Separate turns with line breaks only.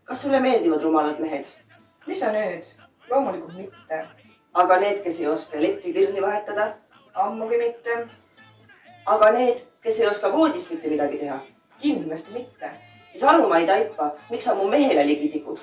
Kas sulle meeldivad rumalad mehed?
Mis sa nüüd? Loomulikult mitte.
Aga need, kes ei oska elektripirni vahetada?
Ammugi mitte.
Aga need, kes ei oska voodist mitte midagi teha?
Kindlasti mitte.
Siis aru ma ei taipa, miks sa mu mehele ligi tikud?